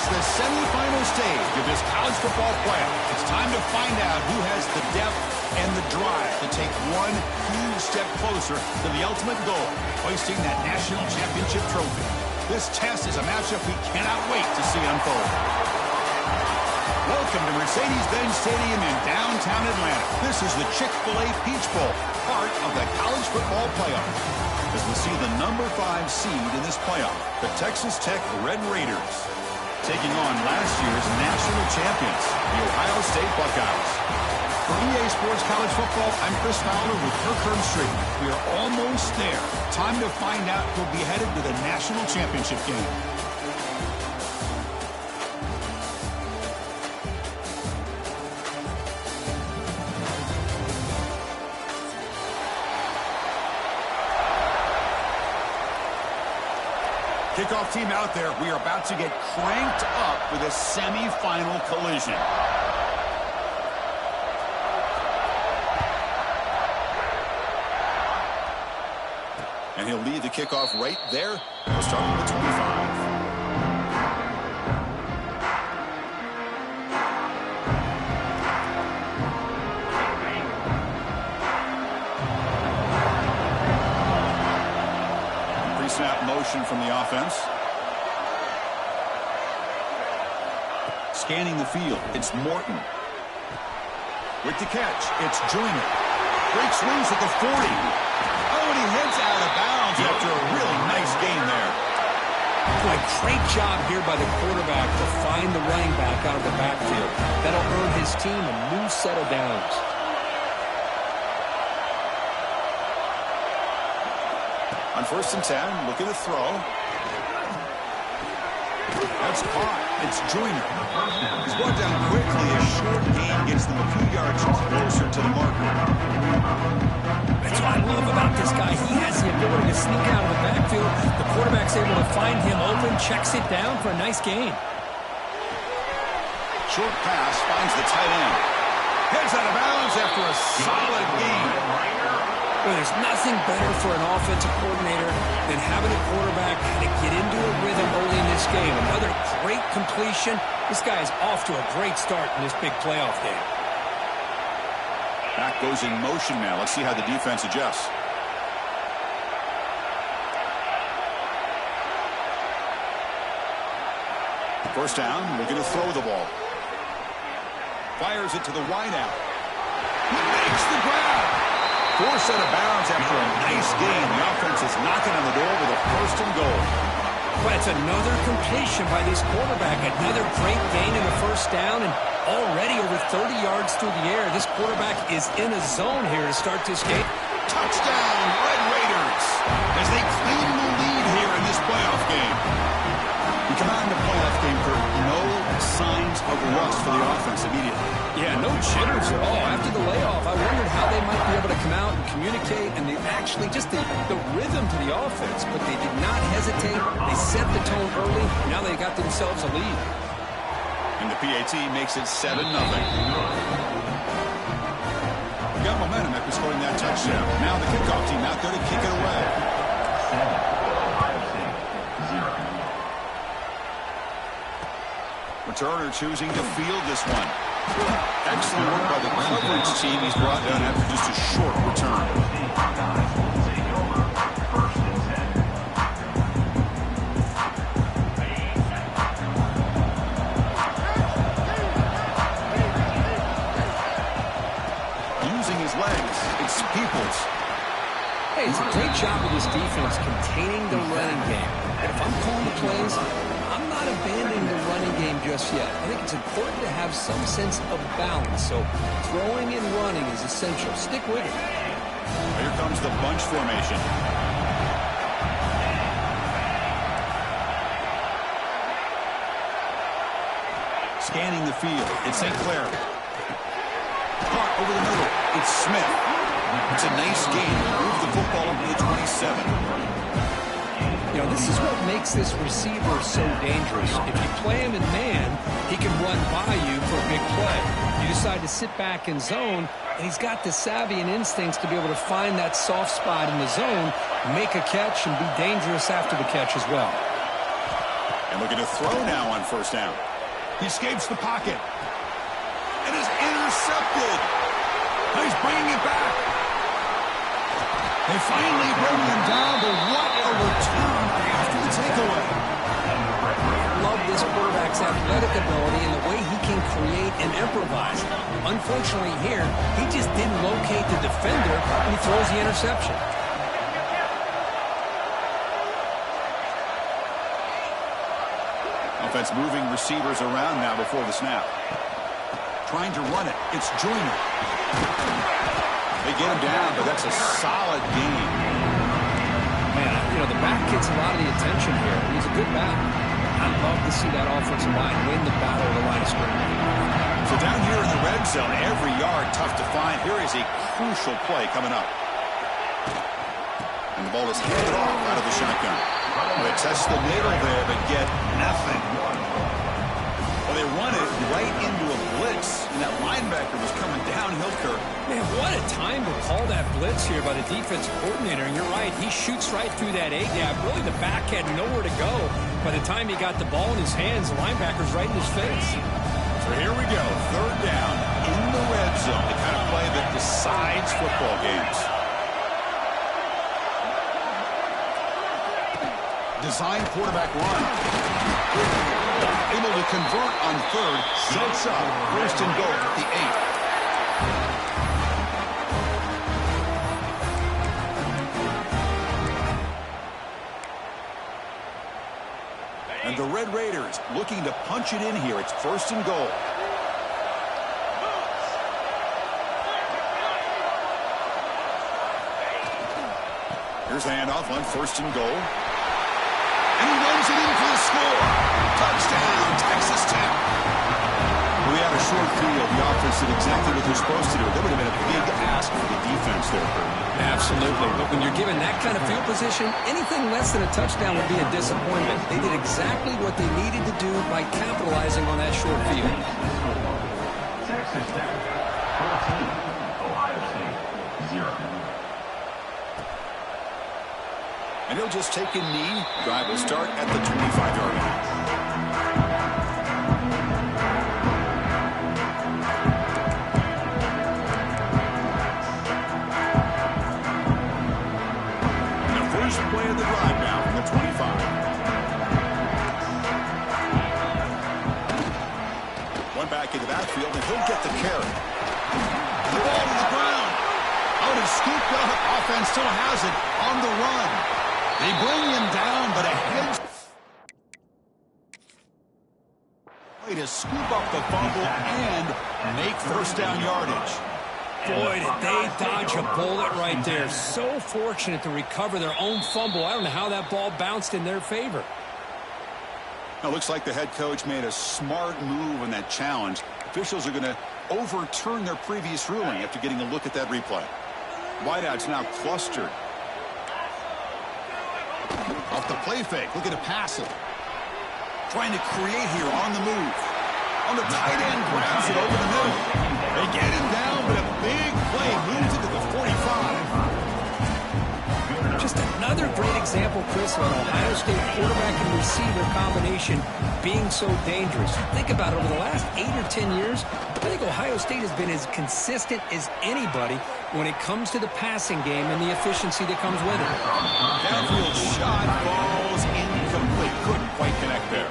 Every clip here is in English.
It's the semifinal stage of this college football playoff. It's time to find out who has the depth and the drive to take one huge step closer to the ultimate goal, hoisting that national championship trophy. This test is a matchup we cannot wait to see unfold. Welcome to Mercedes-Benz Stadium in downtown Atlanta. This is the Chick-fil-A Peach Bowl, part of the college football playoff. As we see the number 5 seed in this playoff, the Texas Tech Red Raiders, taking on last year's national champions, the Ohio State Buckeyes. For EA Sports College Football, I'm Chris Fowler with Kirk Herbstreit. We are almost there. Time to find out who'll be headed to the national championship game. Kickoff team out there. We are about to get cranked up for the semifinal collision. And he'll lead the kickoff right there. We'll start with the 25. Pre-snap motion from the offense. Scanning the field, it's Morton. With the catch, it's Joyner. Breaks loose at the 40. Oh, and he heads out of bounds after a really nice gain there. Boy, great job here by the quarterback to find the running back out of the backfield. That'll earn his team a new set of downs. On 1st and 10, looking to throw. That's caught. It's Joyner. He's brought down quickly. A short gain gets them a few yards closer to the marker. That's what I love about this guy. He has the ability to sneak out of the backfield. The quarterback's able to find him open, checks it down for a nice gain. Short pass finds the tight end. Heads out of bounds after a solid gain. Well, there's nothing better for an offensive coordinator than having a quarterback to get into a rhythm early in this game. Another great completion. This guy is off to a great start in this big playoff game. Back goes in motion now. Let's see how the defense adjusts. First down, we're going to throw the ball. Fires it to the wideout. He makes the grab. Forced out of bounds after a nice gain. The offense is knocking on the door with a 1st and goal. Well, it's another completion by this quarterback. Another great gain in the 1st down, and already over 30 yards through the air. This quarterback is in a zone here to start this game. Touchdown, Red Raiders, as they claim the lead here in this playoff game. We come out in the playoff game for no signs of rust for the offense immediately. Yeah, no jitters at all. After the layoff, I wondered how they might be able to come out and communicate, and they actually just the rhythm to the offense, but they did not hesitate. They set the tone early. Now they got themselves a lead. And the PAT makes it 7-0. Got momentum after scoring that touchdown. Now the kickoff team out there to kick it away. Returner choosing to field this one. Excellent work by the coverage team. He's brought down after just a short return. Using his legs, it's Peoples. Hey, it's a great job of this defense containing the running game. And if I'm calling the plays, I'm not abandoning the running game just yet. I think it's important to have some sense of balance. So throwing and running is essential. Stick with it. Here comes the bunch formation. Scanning the field. It's St. Clair. Caught over the middle. It's Smith. It's a nice game. Move the football up to the 27. You know, this is what makes this receiver so dangerous. If you play him in man, he can run by you for a big play. You decide to sit back in zone, and he's got the savvy and instincts to be able to find that soft spot in the zone, make a catch, and be dangerous after the catch as well. And looking to throw now on first down. He escapes the pocket. And is intercepted. And he's bringing it back. They finally bring him down, but what a return after the takeaway. Love this quarterback's athletic ability and the way he can create and improvise. Unfortunately here, he just didn't locate the defender and he throws the interception. Offense moving receivers around now before the snap. Trying to run it. It's Joyner. They get him down, but that's a solid game. Man, you know, the back gets a lot of the attention here. He's a good back. I'd love to see that offensive line win the battle of the line of scrimmage. So down here in the red zone, every yard tough to find. Here is a crucial play coming up. And the ball is handed off out of the shotgun. They test the middle there, but get nothing. Well, they run it right into a blitz, and that linebacker was coming downhill, Kirk. Man, what a time to call that blitz here by the defensive coordinator. And you're right, he shoots right through that A-gap. Really, the back had nowhere to go. By the time he got the ball in his hands, the linebacker's right in his face. So here we go, third down in the red zone, the kind of play that decides football games. Design quarterback run. Able to convert on third, sets up first and goal at the 8. And the Red Raiders looking to punch it in here. It's first and goal. Here's the handoff on first and goal. And he runs it in for the score. Touchdown, Texas Tech. We had a short field. The offense did exactly what they're supposed to do. That would have been a big ask for the defense there. Absolutely. But when you're given that kind of field position, anything less than a touchdown would be a disappointment. They did exactly what they needed to do by capitalizing on that short field. Texas Tech, 14, Ohio State, 0. And he'll just take a knee. Drive will start at the 25-yard line. And the first play of the drive now from the 25. One back into that field, and he'll get the carry. The ball to the ground. Out is scooped up. Offense still has it on the run. They bring him down, but ahead. Way to scoop up the fumble and make first down yardage. Boy, did they dodge a bullet right there. So fortunate to recover their own fumble. I don't know how that ball bounced in their favor. Now, looks like the head coach made a smart move on that challenge. Officials are going to overturn their previous ruling after getting a look at that replay. Wideout's now clustered. Off the play fake, looking to pass it. Trying to create here on the move. On the tight end, grabs it over the middle. They get him down, but a big play moves it to the 45. Just another great example, Chris, of an Ohio State quarterback and receiver combination being so dangerous. Think about it, over the last 8 or 10 years, I think Ohio State has been as consistent as anybody when it comes to the passing game and the efficiency that comes with it. Downfield shot falls incomplete. Couldn't quite connect there.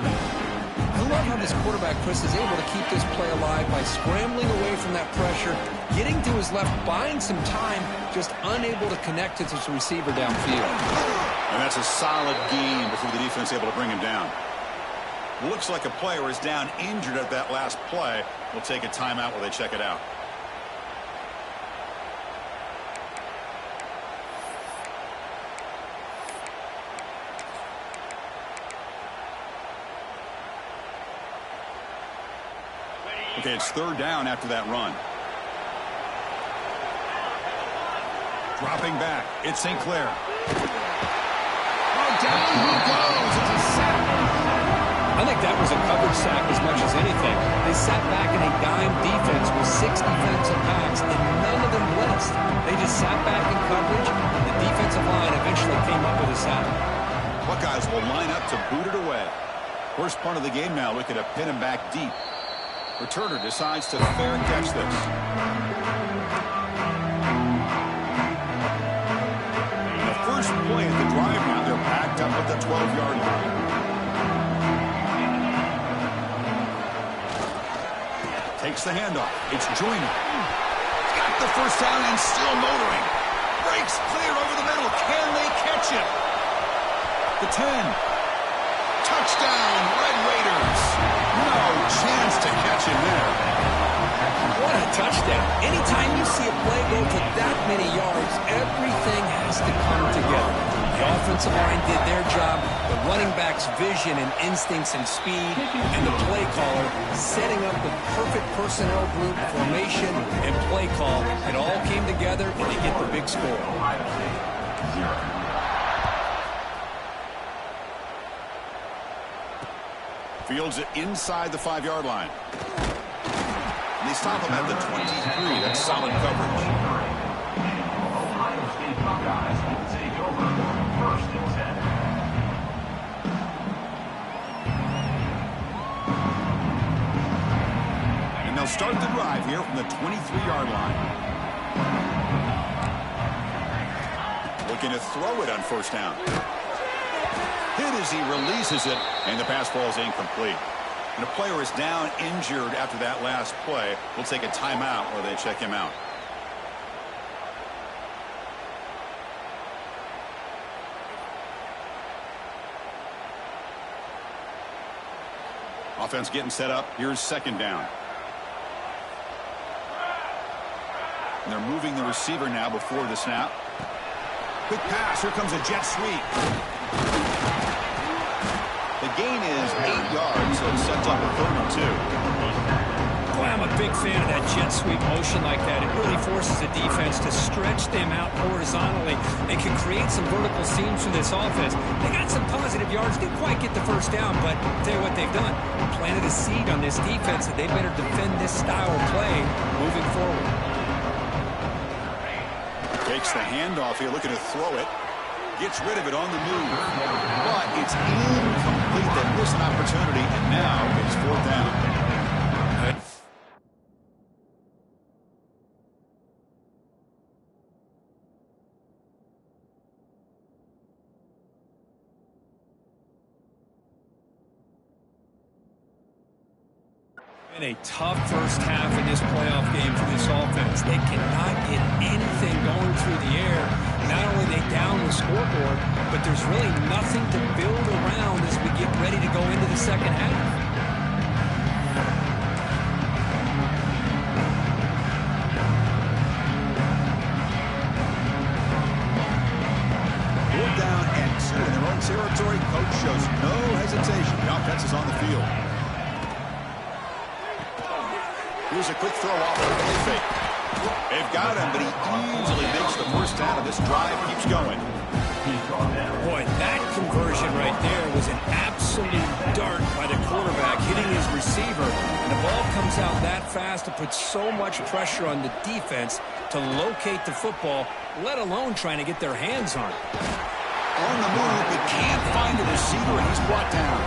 I love how this quarterback, Chris, is able to keep this play alive by scrambling away from that pressure, getting to his left, buying some time, just unable to connect to his receiver downfield. And that's a solid game before the defense is able to bring him down. Looks like a player is down injured at that last play. We'll take a timeout while they check it out. Okay, it's third down after that run. Dropping back, it's St. Clair. Oh, down he goes. It's a sack. I think that was a coverage sack as much as anything. They sat back in a dime defense with 6 defensive backs, and none of them blitzed. They just sat back in coverage, and the defensive line eventually came up with a sack. Buckeyes will line up to boot it away. First punt of the game now, looking to pin him back deep. Returner decides to fair catch this. The first play of the drive now, they're backed up at the 12-yard line. Takes the handoff. It's Joyner. Got the first down and still motoring. Breaks clear over the middle. Can they catch him? The 10. Touchdown, Red Raiders. No chance to catch him there. What a touchdown. Anytime you see a play go for that many yards, everything has to come together. The offensive line did their job, the running back's vision and instincts and speed, and the play caller setting up the perfect personnel group, formation, and play call. It all came together, and they get the big score. Ohio State, 0. Fields it inside the 5-yard line. And they stop him at the 23. That's solid coverage. Ohio State Buckeyes will take over 1st and 10. And they'll start the drive here from the 23-yard line. Looking to throw it on first down. Hit as he releases it, and the pass ball is incomplete. And a player is down injured after that last play. We'll take a timeout where they check him out. Offense getting set up. Here's second down. And they're moving the receiver now before the snap. Quick pass. Here comes a jet sweep. The gain is 8 yards, so it sets up a 3rd and 2. Boy, I'm a big fan of that jet sweep motion like that. It really forces the defense to stretch them out horizontally and can create some vertical seams for this offense. They got some positive yards. Didn't quite get the first down, but I'll tell you what they've done. Planted a seed on this defense that they better defend this style of play moving forward. Takes the handoff here, looking to throw it. Gets rid of it on the move. But it's incomplete. They miss an opportunity, and now it's 4th down. Been a tough first half in this playoff game for this offense. They cannot get anything going through the air. Not only are they down the scoreboard, but there's really nothing to build around as we get ready to go into the second half. Fourth down and 2 in their own territory. Coach shows no hesitation. The offense is on the field. Here's a quick throw off the play fake. They've got him, but he easily makes the first down, and this drive keeps going. Boy, that conversion right there was an absolute dart by the quarterback hitting his receiver. And the ball comes out that fast to put so much pressure on the defense to locate the football, let alone trying to get their hands on it. On the move, but can't find a receiver, and he's brought down.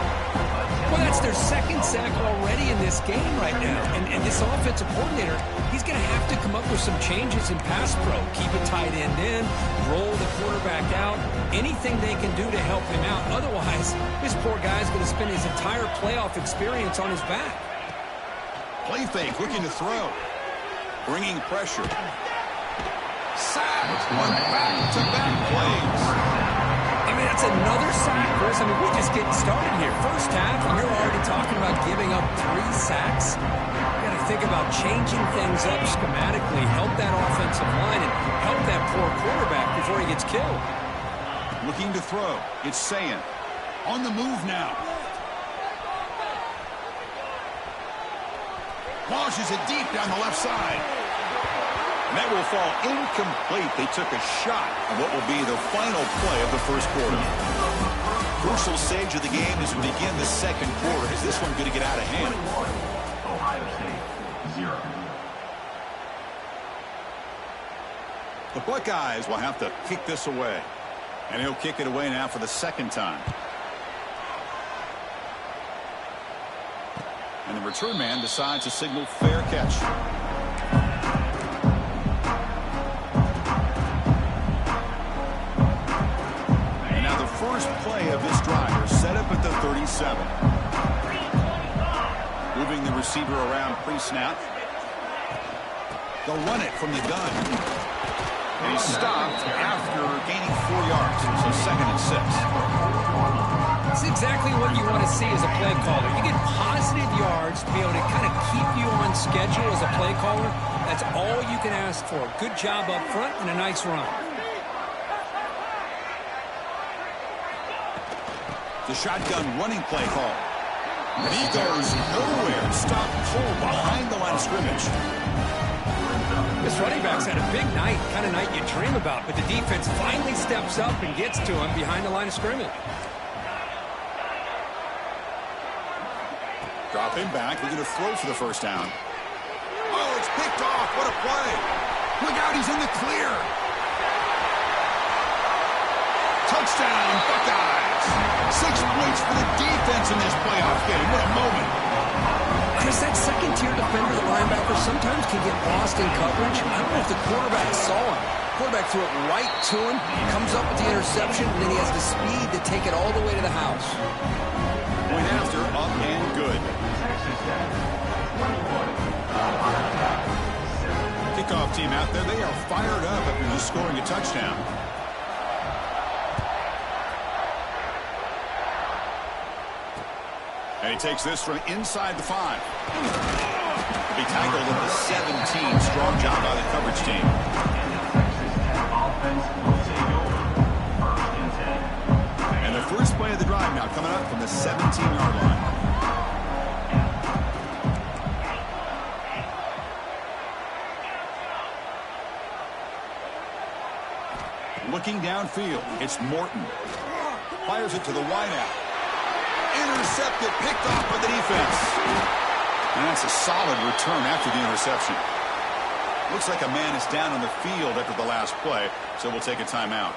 Well, that's their second sack already in this game right now. And this offensive coordinator, he's going to have to come up with some changes in pass pro. Keep a tight end in, roll the quarterback out, anything they can do to help him out. Otherwise, this poor guy's going to spend his entire playoff experience on his back. Play fake, looking to throw. Bringing pressure. Sack on back-to-back plays. I mean, that's another sack, Chris. I mean, we're just getting started here. First half, and you're already talking about giving up 3 sacks. You got to think about changing things up schematically, help that offensive line, and help that poor quarterback before he gets killed. Looking to throw. It's Sayin. On the move now. Launches it deep down the left side. And that will fall incomplete. They took a shot on what will be the final play of the first quarter. Crucial stage of the game as we begin the second quarter. Is this one going to get out of hand? Ohio State, 0. The Buckeyes will have to kick this away. And he'll kick it away now for the second time. And the return man decides to signal fair catch. And now the first play of this drive is set up at the 37. Moving the receiver around pre-snap. They'll run it from the gun. And he's stopped after gaining 4 yards. So 2nd and 6. It's exactly what you want to see as a play caller. You get positive yards to be able to kind of keep you on schedule as a play caller. That's all you can ask for. Good job up front and a nice run. The shotgun running play call. And he goes nowhere. Stop cold behind the line of scrimmage. This running back's had a big night, kind of night you dream about, but the defense finally steps up and gets to him behind the line of scrimmage. Drop him back. We're going to throw for the first down. Oh, it's picked off. What a play. Look out, he's in the clear. Touchdown, Buckeyes. 6 points for the defense in this playoff game. What a moment. Chris, that second-tier defender, the linebacker, sometimes can get lost in coverage. I don't know if the quarterback saw him. Quarterback threw it right to him, comes up with the interception, and then he has the speed to take it all the way to the house. Point after, up and good. Kickoff team out there, they are fired up after just scoring a touchdown. And he takes this from inside the 5. He tackled at the 17. Strong job by the coverage team. And the first play of the drive now coming up from the 17-yard line. Looking downfield, it's Morton. Fires it to the wideout. Intercepted, picked off by the defense. And that's a solid return after the interception. Looks like a man is down on the field after the last play, so we'll take a timeout.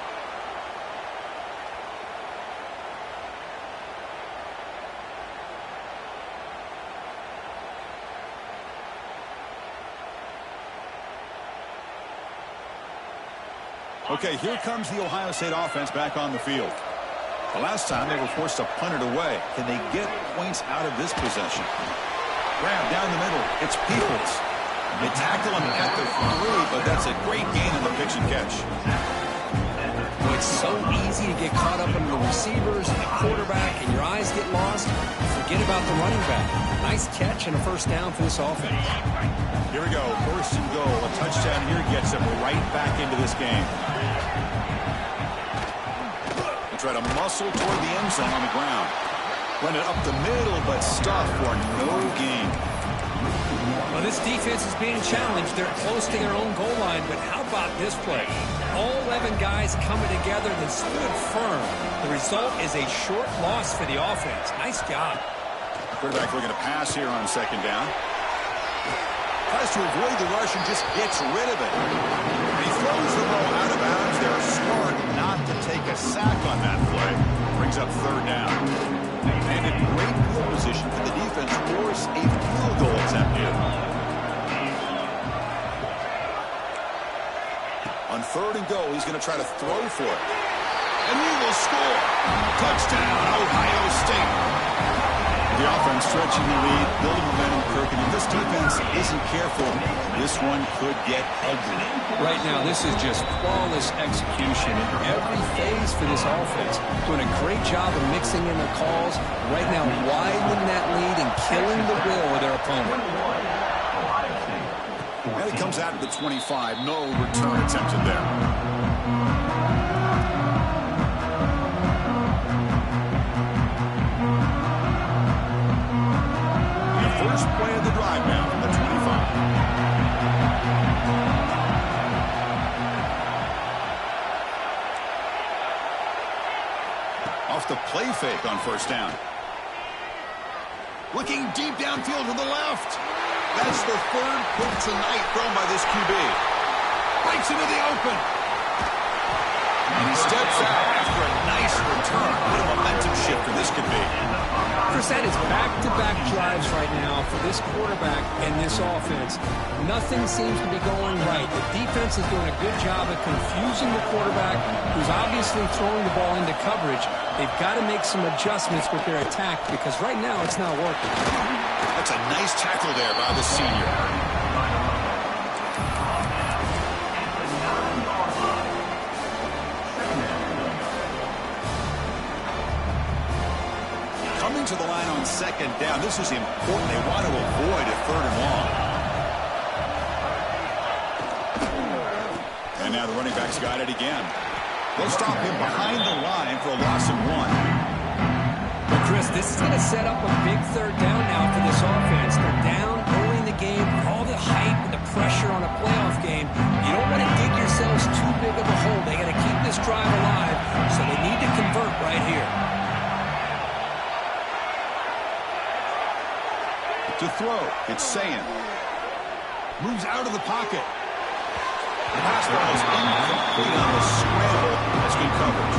Okay, here comes the Ohio State offense back on the field. The last time they were forced to punt it away. Can they get points out of this possession? Grab down the middle. It's Peoples. They tackle him at the 3, but that's a great gain on the pitch and catch. It's so easy to get caught up in the receivers and the quarterback, and your eyes get lost. Forget about the running back. Nice catch and a first down for this offense. Here we go. First and goal. A touchdown here gets them right back into this game. Try to muscle toward the end zone on the ground. Run it up the middle, but stuff for no gain. Well, this defense is being challenged. They're close to their own goal line, but how about this play? All 11 guys coming together and stood firm. The result is a short loss for the offense. Nice job. Quarterback looking to pass here on 2nd down. Tries to avoid the rush and just gets rid of it. And he throws the ball out of bounds. They're smart not to take a sack on that play. Brings up 3rd down. And in great field position for the defense to force a field goal attempt here. On 3rd and goal, he's going to try to throw for it. And he will score. Touchdown, Ohio State. The offense stretching the lead, building momentum, Kirk, and if this defense isn't careful, this one could get ugly. Right now, this is just flawless execution in every phase for this offense. Doing a great job of mixing in the calls. Right now, widening that lead and killing the will of their opponent. And it comes out of the 25. No return attempted there. First play of the drive now from the 25. Off the play fake on 1st down. Looking deep downfield to the left. That's the 3rd pick tonight thrown by this QB. Breaks into the open. And he steps out after a nice return. What a momentum shifter this could be. Chris, that is back-to-back drives right now for this quarterback and this offense. Nothing seems to be going right. The defense is doing a good job of confusing the quarterback, who's obviously throwing the ball into coverage. They've got to make some adjustments with their attack because right now it's not working. That's a nice tackle there by the senior. Coming to the line on second down. This is important. They want to avoid a 3rd and long. And now the running back's got it again. They'll stop him behind the line for a loss of 1. Well, Chris, this is going to set up a big 3rd down now for this offense. They're down early in the game. All the hype and the pressure on a playoff game. You don't want to dig yourselves too big of a hole. They got to keep this drive alive, so they need to convert right here. To throw, it's Sayin. Moves out of the pocket. The pass ball is incomplete on the scramble. That's good coverage.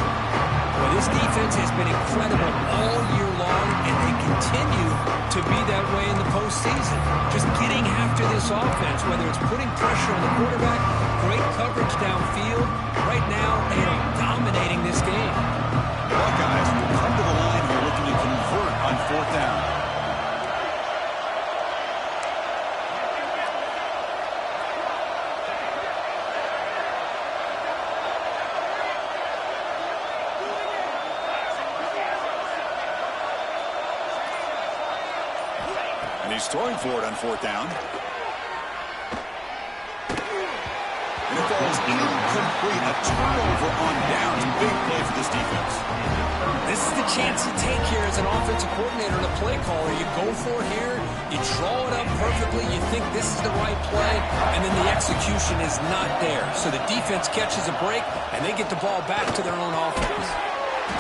Well, this defense has been incredible all year long, and they continue to be that way in the postseason. Just getting after this offense, whether it's putting pressure on the quarterback, great coverage downfield. Right now, they are dominating this game. The Buckeyes will come to the line here looking to convert on 4th down. He's throwing for it on 4th down. And it falls incomplete. A turnover on downs. Big play for this defense. This is the chance you take here as an offensive coordinator and a play caller. You go for it here. You draw it up perfectly. You think this is the right play, and then the execution is not there. So the defense catches a break, and they get the ball back to their own offense.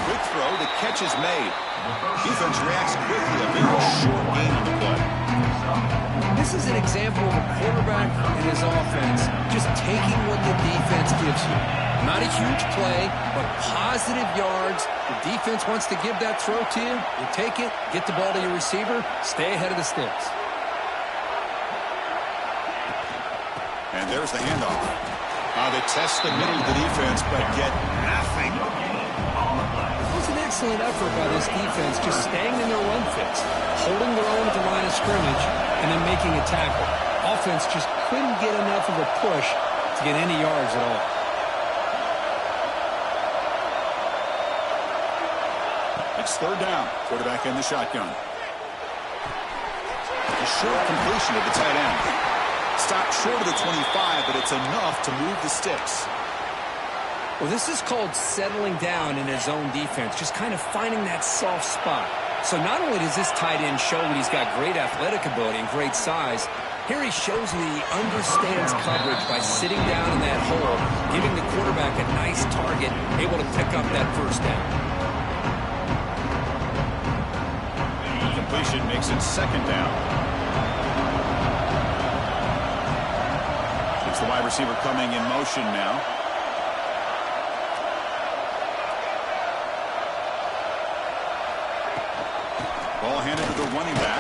Quick throw. The catch is made. Defense reacts quickly. A very short gain on the play. This is an example of a quarterback and his offense just taking what the defense gives you. Not a huge play, but positive yards. The defense wants to give that throw to you. You take it, get the ball to your receiver, stay ahead of the sticks. And there's the handoff. They test the middle of the defense, but get nothing. It was an excellent effort by this defense, just staying in their run fits, holding their own at the line of scrimmage, and then making a tackle. Offense just couldn't get enough of a push to get any yards at all. It's 3rd down. Quarterback in the shotgun. A short completion to the tight end. Stopped short of the 25, but it's enough to move the sticks. Well, this is called settling down in his own defense, just kind of finding that soft spot. So not only does this tight end show that he's got great athletic ability and great size, here he shows that he understands coverage by sitting down in that hole, giving the quarterback a nice target, able to pick up that 1st down. Completion makes it 2nd down. It's the wide receiver coming in motion now. Ball handed to the running back.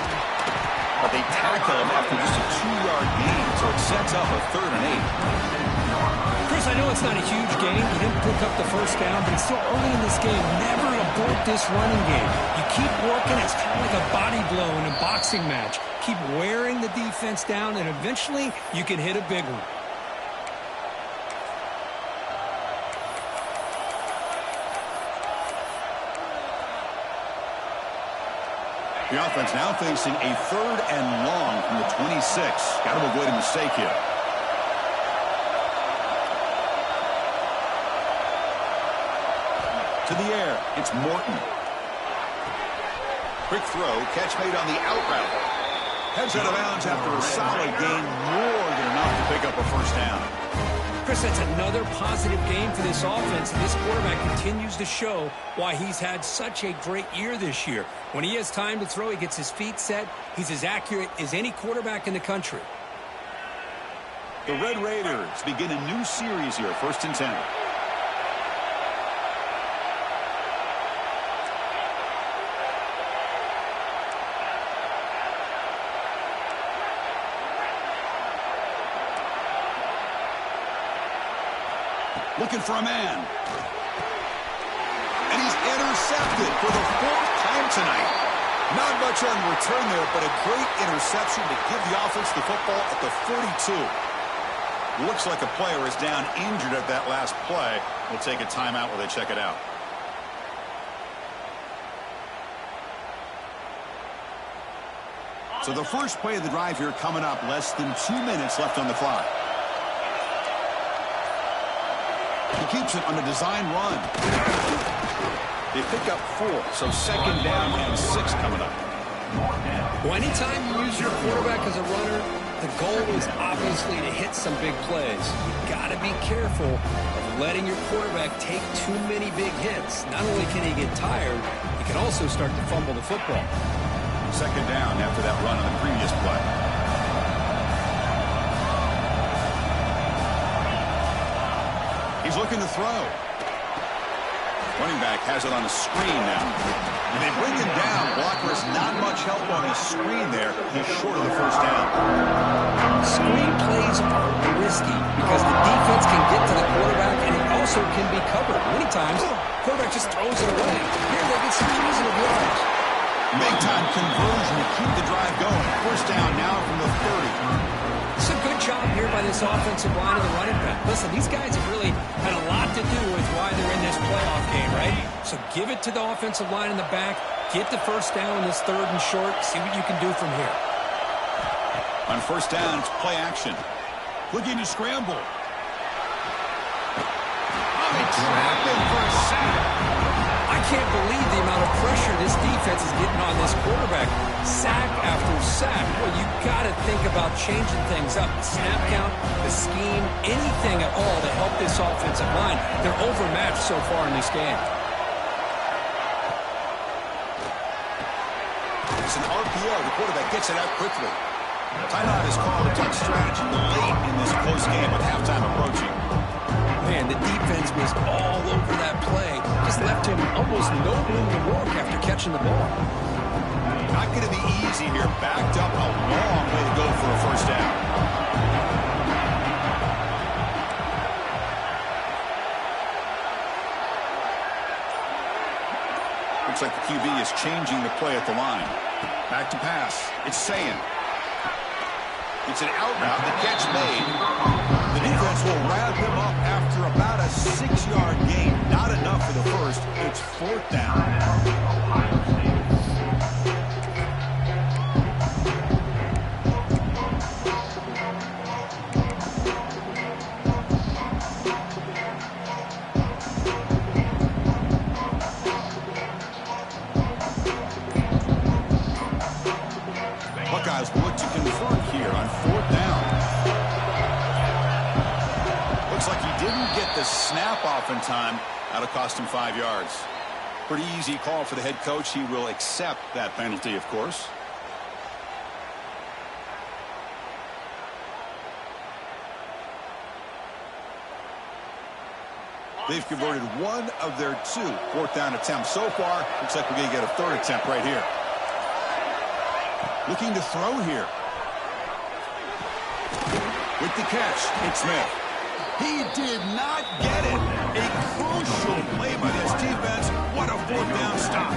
But they tackle him after just a 2-yard gain, so it sets up a 3rd and 8. Chris, I know it's not a huge game. You didn't pick up the 1st down, but it's still early in this game. Never abort this running game. You keep working. It's kind of like a body blow in a boxing match. Keep wearing the defense down, and eventually you can hit a big one. The offense now facing a 3rd and long from the 26. Got to avoid a mistake here. To the air, it's Morton. Quick throw, catch made on the out route. Heads out of bounds after a solid gain, more than enough to pick up a 1st down. Chris, that's another positive game for this offense, and this quarterback continues to show why he's had such a great year this year. When he has time to throw, he gets his feet set. He's as accurate as any quarterback in the country. The Red Raiders begin a new series here, 1st and 10. Looking for a man. And he's intercepted for the 4th time tonight. Not much on return there, but a great interception to give the offense the football at the 42. Looks like a player is down injured at that last play. We'll take a timeout while they check it out. So the first play of the drive here coming up. Less than 2 minutes left on the clock. He keeps it on a design run. They pick up 4, so 2nd down and 6 coming up. Well, anytime you use your quarterback as a runner, the goal is obviously to hit some big plays. You've got to be careful of letting your quarterback take too many big hits. Not only can he get tired, he can also start to fumble the football. 2nd down after that run on the previous play. He's looking to throw. Running back has it on a screen now. And they bring him down. Blocker has not much help on the screen there. He's short of the 1st down. Screen plays are risky because the defense can get to the quarterback and it also can be covered. Many times, the quarterback just throws it away. Here they get some positive yards. Big-time conversion to keep the drive going. 1st down now from the 30. It's a good job here by this offensive line of the running back. Listen, these guys have really had a lot to do with why they're in this playoff game, right? So give it to the offensive line in the back. Get the 1st down in this 3rd and short. See what you can do from here. On 1st down, it's play action. Looking to scramble. Oh, they trap him for a sack. I can't believe the amount of pressure this defense is getting on this quarterback. Sack after sack. Well, you got to think about changing things up. The snap count, the scheme, anything at all to help this offensive line. They're overmatched so far in this game. It's an RPO. The quarterback gets it out quickly. Timeout is called a touch strategy late in this close game with halftime approaching. Man, the defense was all over that play. Just left him almost no room to work after catching the ball. Not going to be easy here. Backed up a long way to go for a 1st down. Looks like the QB is changing the play at the line. Back to pass. It's Sayin. It's an out route. The catch made. The defense will wrap him up after about a 6-yard gain. Not enough for the 1st. It's 4th down. Buckeyes look to convert here on 4th down. Looks like he didn't get the snap off in time. That'll cost him 5 yards. Pretty easy call for the head coach. He will accept that penalty, of course. They've converted 1 of their 2 4th down attempts so far. Looks like we're going to get a 3rd attempt right here. Looking to throw here. With the catch, it's Smith. He did not get it. A crucial play by this defense. What a 4th down stop.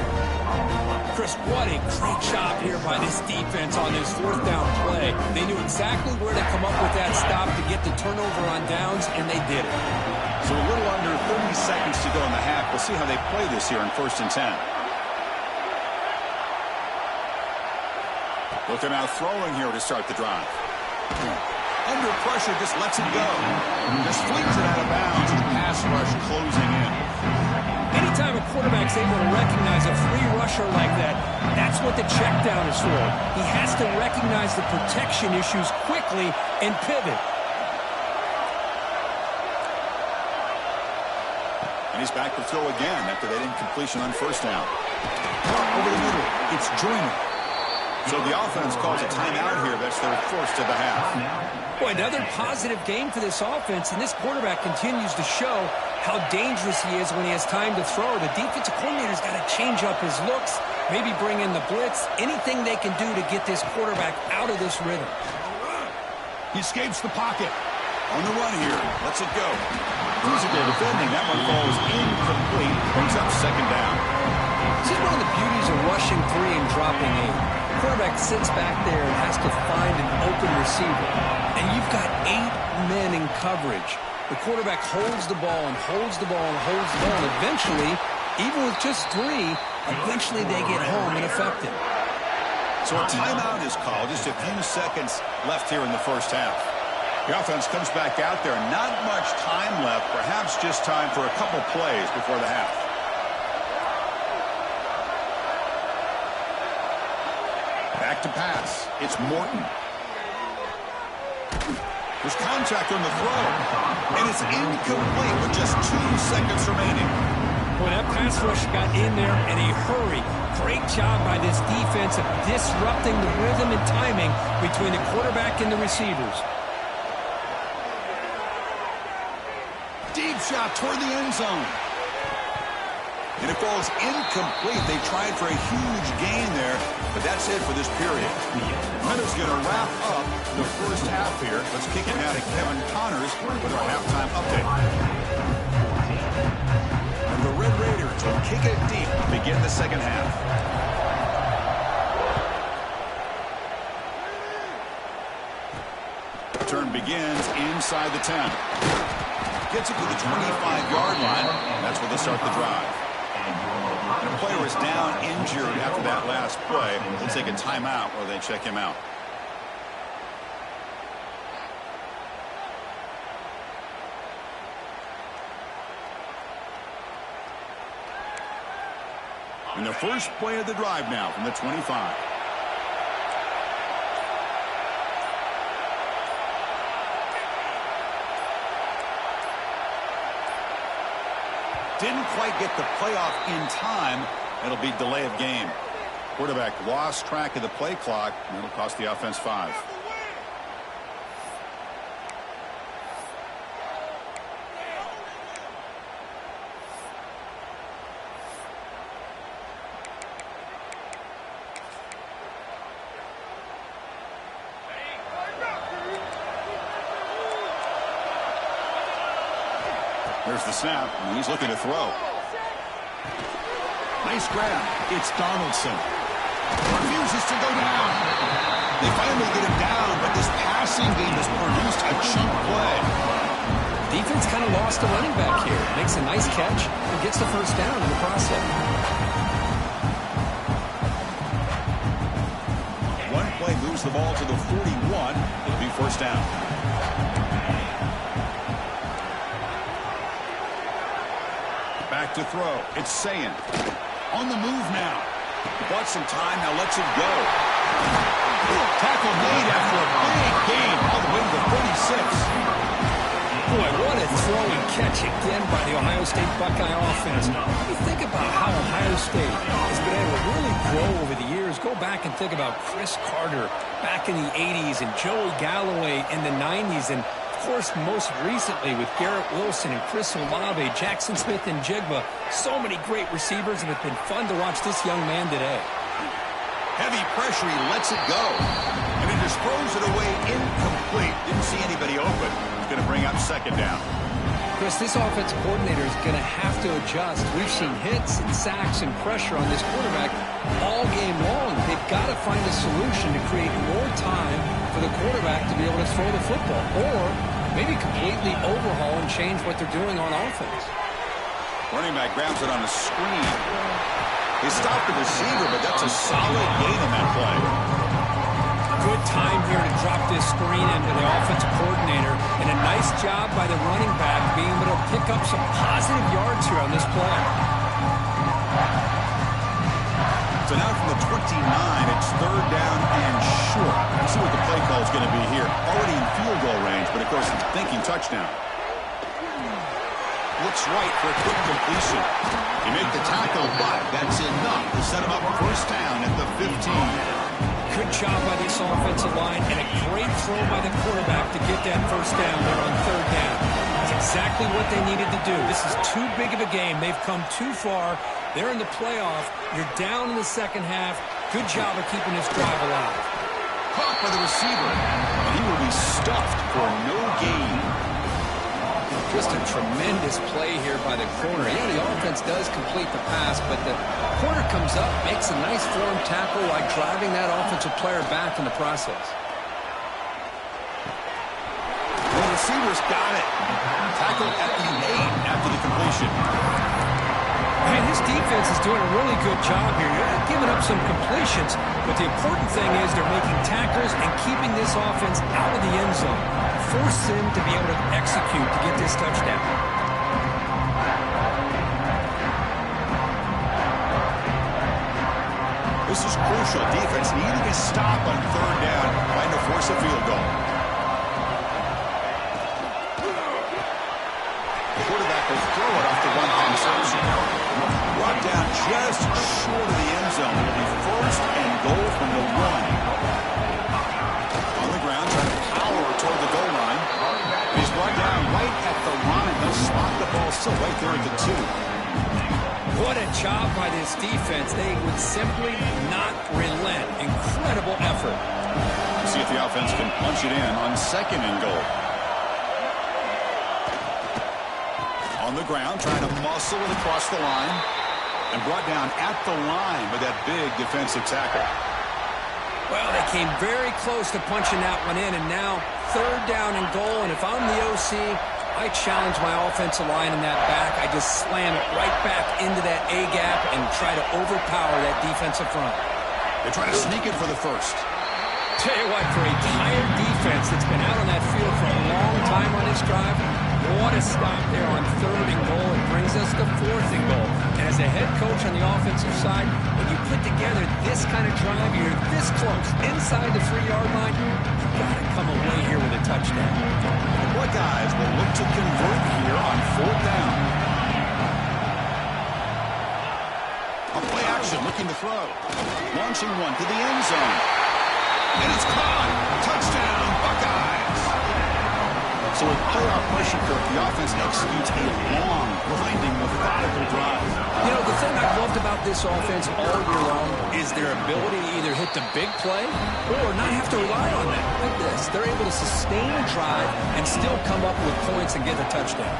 Chris, what a great job here by this defense on this 4th down play. They knew exactly where to come up with that stop to get the turnover on downs, and they did it. So a little under 30 seconds to go in the half. We'll see how they play this here in 1st and 10. Looking out throwing here to start the drive. Under pressure, just lets it go. Just flings it out of bounds. The pass rush closing in. Anytime a quarterback's able to recognize a free rusher like that, that's what the check down is for. He has to recognize the protection issues quickly and pivot. And he's back to throw again after that incompletion on 1st down. Over the middle, it's Joyner. So the offense calls a timeout here. That's their 1st of the half. Boy, another positive game for this offense, and this quarterback continues to show how dangerous he is when he has time to throw. The defensive coordinator's got to change up his looks, maybe bring in the blitz, anything they can do to get this quarterback out of this rhythm. He escapes the pocket. On the run here. Lets it go. Physical defending. That one falls incomplete. Brings up second down. This is one of the beauties of rushing 3 and dropping 8. The quarterback sits back there and has to find an open receiver. And you've got 8 men in coverage. The quarterback holds the ball and holds the ball and holds the ball. And eventually, even with just 3, eventually they get home and affect him. So a timeout is called. Just a few seconds left here in the first half. The offense comes back out there. Not much time left. Perhaps just time for a couple plays before the half. Back to pass. It's Morton. There's contact on the throw. And it's incomplete with just 2 seconds remaining. Well, that pass rush got in there in a hurry. Great job by this defense of disrupting the rhythm and timing between the quarterback and the receivers. Deep shot toward the end zone. And it falls incomplete. They tried for a huge gain there, but that's it for this period. Hunter's going to wrap up the first half here. Let's kick it now to Kevin Connors with our halftime update. And the Red Raiders will kick it deep to begin the second half. Turn begins inside the 10. Gets it to the 25-yard line. That's where they start the drive. And a player is down injured after that last play. They'll take a timeout where they check him out. And the first play of the drive now from the 25. Didn't quite get the playoff in time. It'll be delay of game. Quarterback lost track of the play clock, and it'll cost the offense 5. There's the snap, and he's looking to throw. Nice grab. It's Donaldson. Refuses to go down. They finally get him down, but this passing game has produced a cheap play. Defense kind of lost a running back here. Makes a nice catch and gets the first down in the process. One play moves the ball to the 41. It'll be first down. Back to throw. It's Sayin. On the move now. Bought some time, now lets it go. Tackle made after a big gain all the way to the 46. Boy, what a throw and catch again by the Ohio State Buckeye offense. You think about how Ohio State has been able to really grow over the years. Go back and think about Chris Carter back in the 80s and Joey Galloway in the 90s, and of course, most recently with Garrett Wilson and Chris Olave, Jackson Smith and Jigba. So many great receivers, and it's been fun to watch this young man today. Heavy pressure, he lets it go. And he just throws it away incomplete. Didn't see anybody open. He's going to bring up second down. Chris, this offensive coordinator is going to have to adjust. We've seen hits and sacks and pressure on this quarterback all game long. They've got to find a solution to create more time for the quarterback to be able to throw the football, or maybe completely overhaul and change what they're doing on offense. Running back grabs it on a screen. He stopped the receiver, but that's a solid gain on that play. Good time here to drop this screen into the offensive coordinator, and a nice job by the running back being able to pick up some positive yards here on this play. So now from the 29, it's third down and short. Let's see what the play call is going to be here. Already in field goal range, but of course thinking touchdown. Looks right for a quick completion. He made the tackle, but that's enough to set him up first down at the 15. Good job by this offensive line, and a great throw by the quarterback to get that first down there on third down. That's exactly what they needed to do. This is too big of a game. They've come too far. They're in the playoff. You're down in the second half. Good job of keeping this drive alive. Caught by the receiver, and he will be stuffed for no gain. just a tremendous play here by the corner. Yeah, the offense does complete the pass, but the corner comes up, makes a nice form tackle while driving that offensive player back in the process. The receivers got it. Tackle at the 8 after the completion. I mean, this defense is doing a really good job here. They're giving up some completions, but the important thing is they're making tackles and keeping this offense out of the end zone. Force them to be able to execute to get this touchdown. This is crucial. Defense needing a stop on 3rd down, trying to force a field goal. The quarterback will throw it off the one-hand reception. Brought down just short of the end zone. It'll be 1st and goal from the 1. On the ground, trying to power toward the goal line. He's brought down right at the line. They'll spot the ball still right there at the 2. What a job by this defense. They would simply not relent. Incredible effort. See if the offense can punch it in on 2nd and goal. On the ground, trying to muscle it across the line. And brought down at the line with that big defensive tackle. Well, they came very close to punching that one in, and now 3rd down and goal. And if I'm the OC, I challenge my offensive line in that back. I just slam it right back into that A-gap and try to overpower that defensive front. They try to sneak it for the 1st. Tell you what, for a tired defense that's been out on that field for a long time on this drive, what a stop there on 3rd and goal. It brings us to 4th and goal. And as a head coach on the offensive side, when you put together this kind of drive, you're this close, inside the 3-yard line, you've got to come away here with a touchdown. The Buckeyes will look to convert here on 4th down. A play action, looking to throw. Launching one to the end zone. And it's caught. Touchdown, Buckeyes. So with playoff pressure curve, the offense executes a long, grinding, methodical drive. You know, the thing I've loved about this offense all year long is their ability to either hit the big play or not have to rely on that. Like this, they're able to sustain a drive and still come up with points and get a touchdown.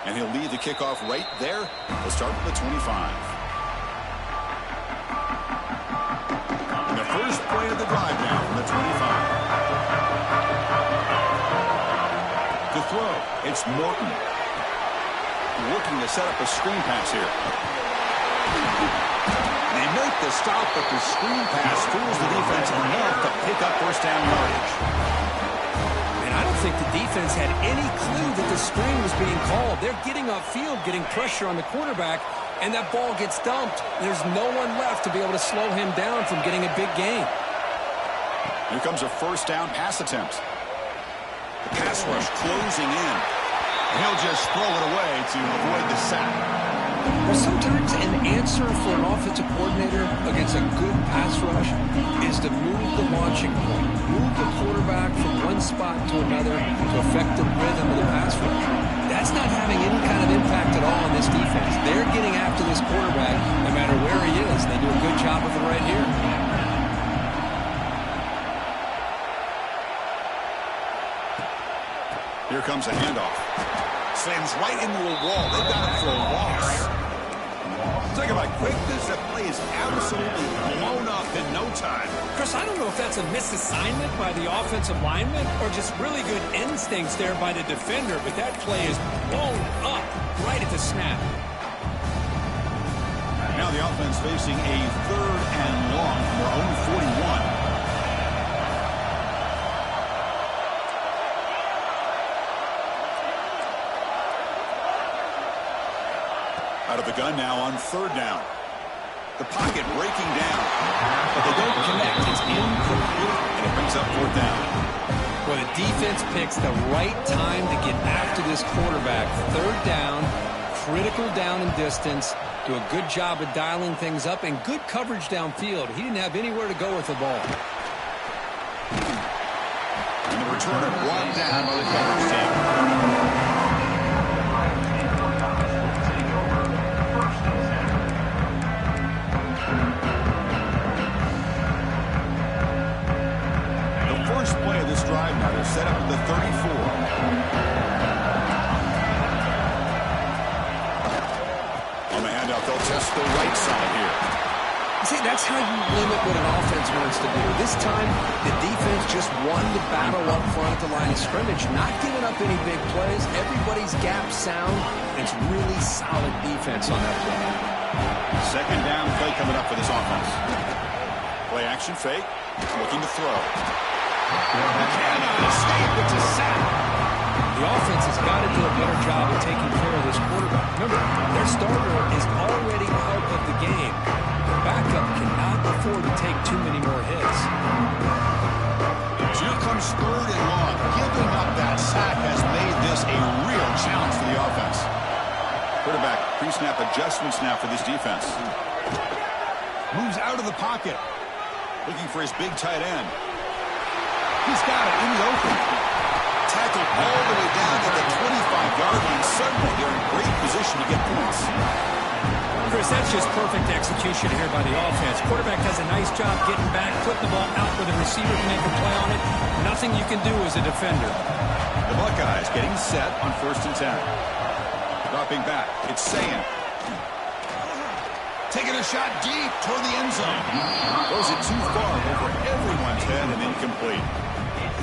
And he'll lead the kickoff right there. We'll start with the 25. First play of the drive now from the 25. To throw, it's Morton. Looking to set up a screen pass here. They make the stop, but the screen pass fools the defense enough to pick up 1st down yardage. And I don't think the defense had any clue that the screen was being called. They're getting upfield, getting pressure on the quarterback, and that ball gets dumped. There's no one left to be able to slow him down from getting a big gain. Here comes a 1st down pass attempt. The pass rush closing in. And he'll just throw it away to avoid the sack. Well, sometimes an answer for an offensive coordinator against a good pass rush is to move the launching point, move the quarterback from one spot to another to affect the rhythm of the pass rush. That's not having any kind of impact at all on this defense. They're getting after this quarterback no matter where he is. They do a good job of it right here. Here comes a handoff. Slams right into a wall. They've got it for a loss. Talk about quickness. That play is absolutely blown up in no time. Chris, I don't know if that's a misassignment by the offensive lineman or just really good instincts there by the defender, but that play is blown up right at the snap. Now the offense facing a 3rd and long from their own 41. Out of the gun now on 3rd down. The pocket breaking down, but they don't connect. It's incomplete, and it brings up 4th down. Well, the defense picks the right time to get after this quarterback. 3rd down, critical down and distance. Do a good job of dialing things up and good coverage downfield. He didn't have anywhere to go with the ball. And the returner brought down by the coverage team. set up at the 34. On the handoff, they'll test the right side here. See, that's how you limit what an offense wants to do. This time, the defense just won the battle up front at the line of scrimmage, not giving up any big plays. Everybody's gap sound. It's really solid defense on that play. Second down play coming up for this offense. Play action fake, looking to throw. Cannot escape, it's a sack. The offense has got to do a better job of taking care of this quarterback. Remember, their starter is already out of the game. The backup cannot afford to take too many more hits. Here comes third and long. Giving up that sack has made this a real challenge for the offense. Quarterback, pre-snap adjustments now for this defense. Moves out of the pocket. Looking for his big tight end. He's got it in the open. Tackled all the way down to the 25-yard line. Suddenly, they're in great position to get points. Chris, that's just perfect execution here by the offense. Quarterback does a nice job getting back, putting the ball out where the receiver can make a play on it. Nothing you can do as a defender. The Buckeyes getting set on 1st and 10. Dropping back, it's Sayin. Taking a shot deep toward the end zone. Throws it too far over everyone's head and incomplete.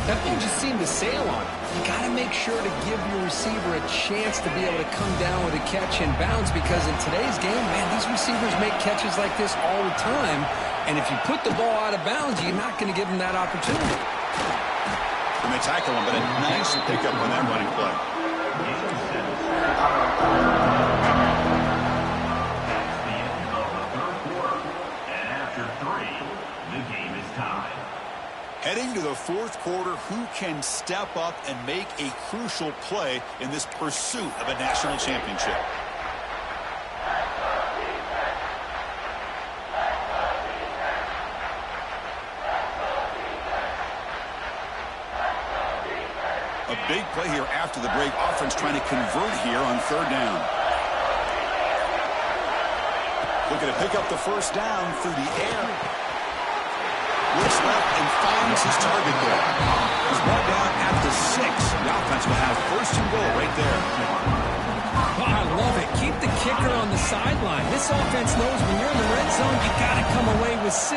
That thing just seemed to sail on it. You got to make sure to give your receiver a chance to be able to come down with a catch and bounce, because in today's game, man, these receivers make catches like this all the time. And if you put the ball out of bounds, you're not going to give them that opportunity. And they tackle him, but a nice pickup on that running play. Heading to the 4th quarter, who can step up and make a crucial play in this pursuit of a national championship? A big play here after the break. Offense trying to convert here on 3rd down. Looking to pick up the first down through the air. Looks left and finds his target there. He's brought down at the 6. The offense will have 1st and goal right there. Oh, I love it. Keep the kicker on the sideline. This offense knows when you're in the red zone, you got to come away with 6.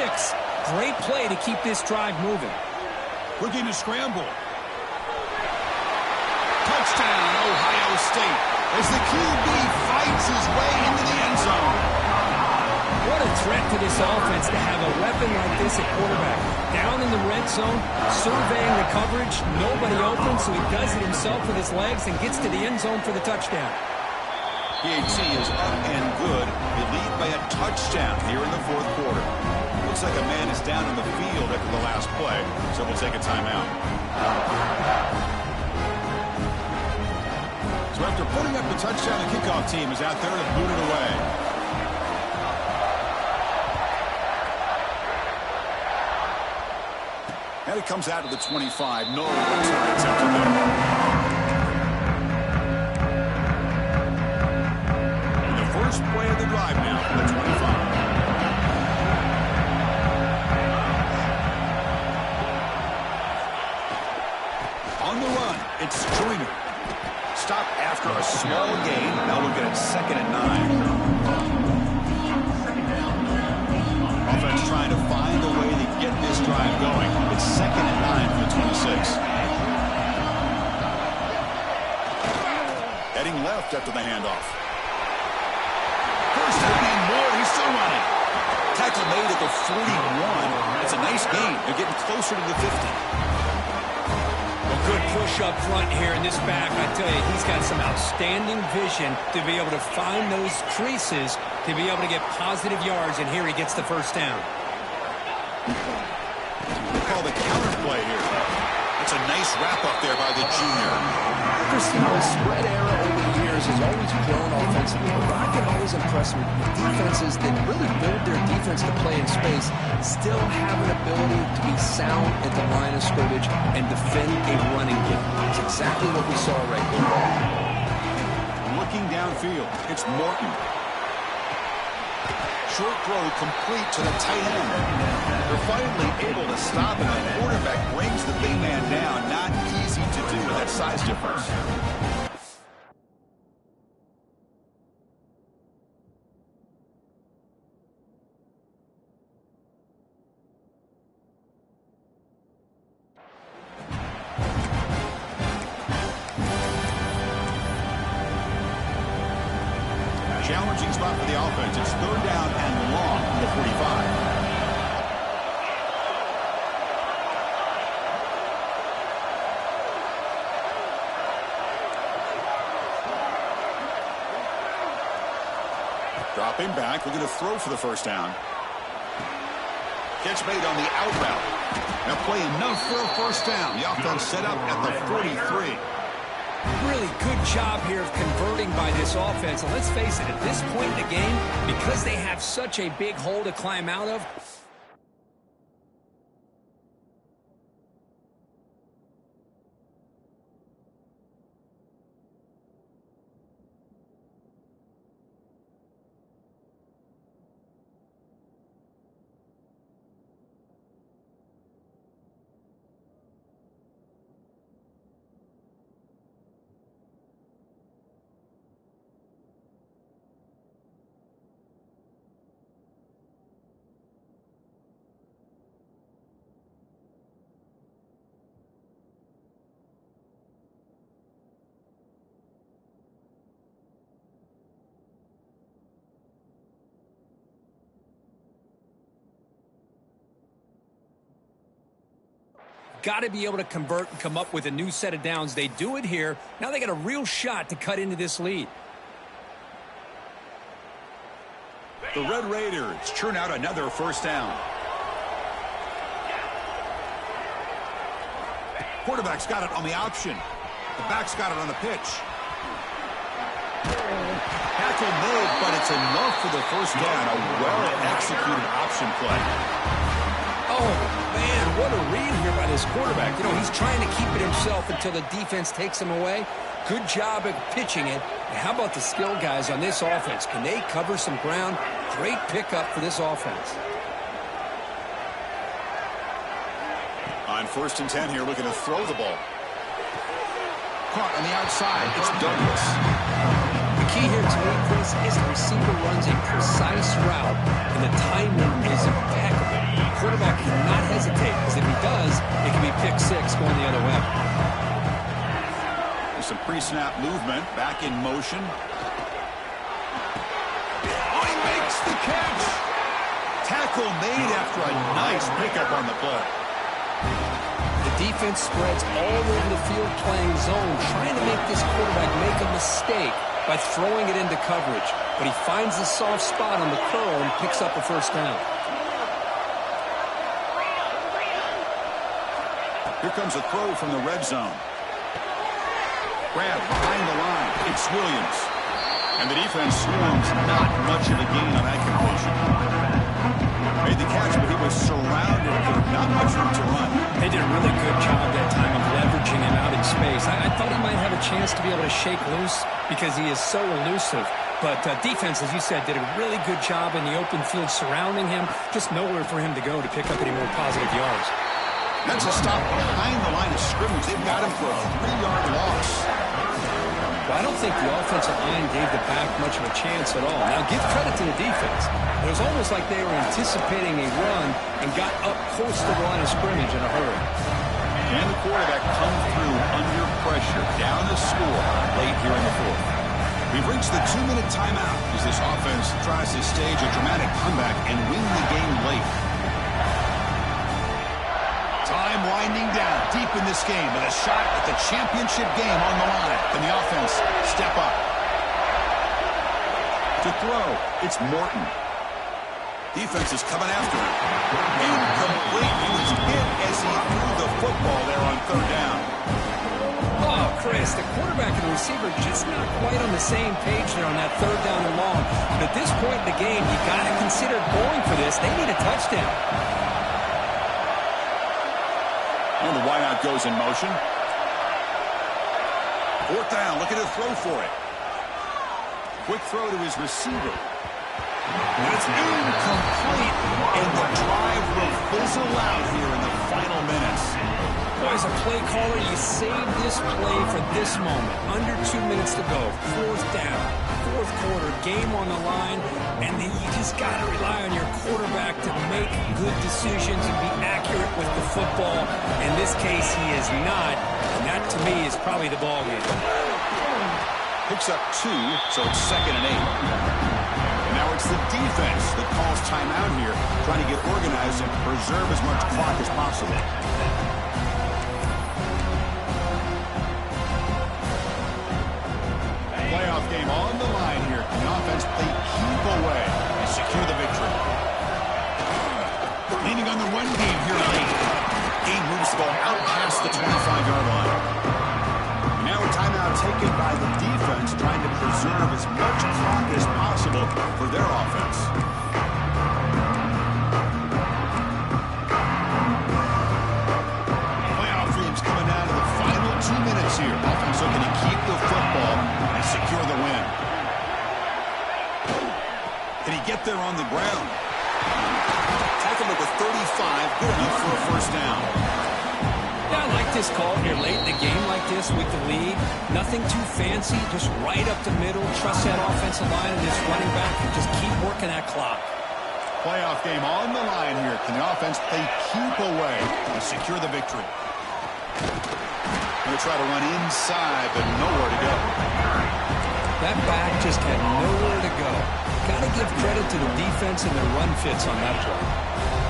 Great play to keep this drive moving. Looking to scramble. Touchdown, Ohio State, as the QB fights his way into the end zone. What a threat to this offense to have a weapon like this at quarterback. Down in the red zone, surveying the coverage, nobody open, so he does it himself with his legs and gets to the end zone for the touchdown. PAT is up and good. They lead by a touchdown here in the 4th quarter. Looks like a man is down in the field after the last play, so we'll take a timeout. So after putting up the touchdown, the kickoff team is out there to boot it away. And it comes out to the 25. No return attempted there. And the first play of the drive now for the 25. On the run, it's Joyner. Stop after a small gain. Now looking at 2nd and 9. Offense trying to find a way to get this drive going. It's 2nd and 9 for the 26. Heading left after the handoff. First and more. He's still running. Tackle made at the 41. It's a nice gain. They're getting closer to the 50. Good push up front here in this back. I tell you, he's got some outstanding vision to be able to find those creases, to be able to get positive yards, and here he gets the first down. We'll call the counter play here. It's a nice wrap-up there by the junior. Christine, the spread era over the years has always grown offensively, but I can always impress me with defenses that really build their defense to play in space, still have an ability to be sound at the line of scrimmage and defend a running game. It's exactly what we saw right here. Looking downfield, it's Morton. Short throw complete to the tight end. They're finally able to stop him. The quarterback brings the big man down. Not easy size difference. Challenging spot for the offense. It's third down and long from the 45. Dropping back, looking to throw for the first down. Catch made on the out route. Now play enough for a first down. The offense set up at the 43. Really good job here of converting by this offense. And let's face it, at this point in the game, because they have such a big hole to climb out of, got to be able to convert and come up with a new set of downs. They do it here. Now they got a real shot to cut into this lead. The Red Raiders churn out another first down. Quarterback's got it on the option. The back's got it on the pitch. Tackle made, but it's enough for the first down. A well-executed option play. Oh, man, what a read here by this quarterback. You know, he's trying to keep it himself until the defense takes him away. Good job of pitching it. And how about the skill guys on this offense? Can they cover some ground? Great pickup for this offense. On 1st and 10 here, looking to throw the ball. Caught on the outside. It's Douglas. The key here to me, Chris, is the receiver runs a precise route, and the timing is impeccable. The quarterback cannot hesitate, because if he does, it can be pick six going the other way. There's some pre-snap movement. Back in motion. Oh, he makes the catch. Tackle made after a nice pickup on the play. The defense spreads all over the field playing zone, trying to make this quarterback make a mistake by throwing it into coverage. But he finds the soft spot on the curl and picks up a first down. Here comes a throw from the red zone. Grab behind the line. It's Williams. And the defense swarms not much of a gain on that completion. Made the catch, but he was surrounded with not much room to run. They did a really good job that time of leveraging him out in space. I thought he might have a chance to be able to shake loose because he is so elusive. But defense, as you said, did a really good job in the open field surrounding him. Just nowhere for him to go to pick up any more positive yards. That's a stop behind the line of scrimmage. They've got him for a 3-yard loss. Well, I don't think the offensive line gave the back much of a chance at all. Now, give credit to the defense. It was almost like they were anticipating a run and got up close to the line of scrimmage in a hurry. And the quarterback comes through under pressure, down the score late here in the fourth. We've reached the 2-minute timeout as this offense tries to stage a dramatic comeback and win the game late. Time winding down deep in this game with a shot at the championship game on the line. Can the offense step up? To throw, it's Morton. Defense is coming after him. Incomplete. He was hit as he threw the football there on 3rd down. Oh, Chris, the quarterback and the receiver just not quite on the same page there on that 3rd down and long. But at this point in the game, you got to consider going for this. They need a touchdown. And the wideout goes in motion. 4th down, looking to throw for it. Quick throw to his receiver. And it's incomplete. And the drive will fizzle out here in the final minutes. Boy, as a play caller, you save this play for this moment. Under 2 minutes to go. Fourth down. Fourth quarter. Game on the line. And then you just got to rely on your quarterback to make good decisions and be accurate with the football. In this case, he is not. And that, to me, is probably the ball game. Picks up 2, so it's 2nd and 8. And now it's the defense that calls timeout here, trying to get organized and preserve as much clock as possible. Playoff game on the line here. The offense play keep away and secure the victory. Leaning on the run game here late. Game moves the ball out past the 25-yard line. Now a timeout taken by the defense, trying to preserve as much clock as possible for their offense. Playoff dreams coming down to the final 2 minutes here. Offense looking to keep the football and secure the win. Can he get there on the ground? Tackle number 35, good enough for a first down. Yeah, I like this call here late in the game like this with the lead. Nothing too fancy, just right up the middle. Trust that offensive line and this running back and just keep working that clock. Playoff game on the line here. Can the offense play keep away and secure the victory? Going to try to run inside, but nowhere to go. That back just had nowhere to go. Got to give credit to the defense and their run fits on that play.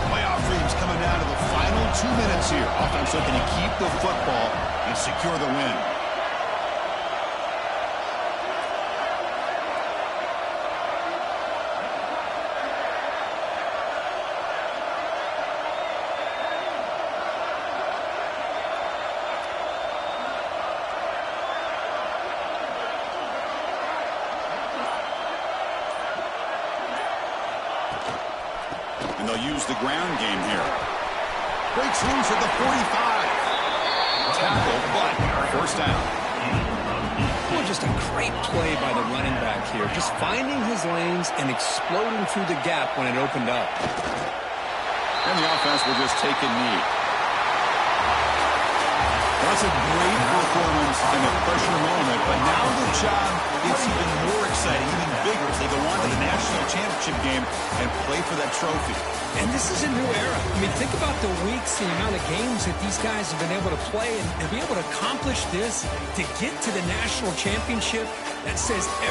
Playoff dreams coming down to the final 2 minutes here. Offense looking to keep the football and secure the win. And they'll use the ground game here. Breaks loose at the 45. Tackle, but first down. Well, just a great play by the running back here. Just finding his lanes and exploding through the gap when it opened up. And the offense will just take a knee. That's a great performance in a pressure moment, but now the job gets even more exciting, even bigger as they go on to the national championship game and play for that trophy. And this is a new era. I mean, think about the weeks, the amount of games that these guys have been able to play and be able to accomplish this, to get to the national championship. That says everything.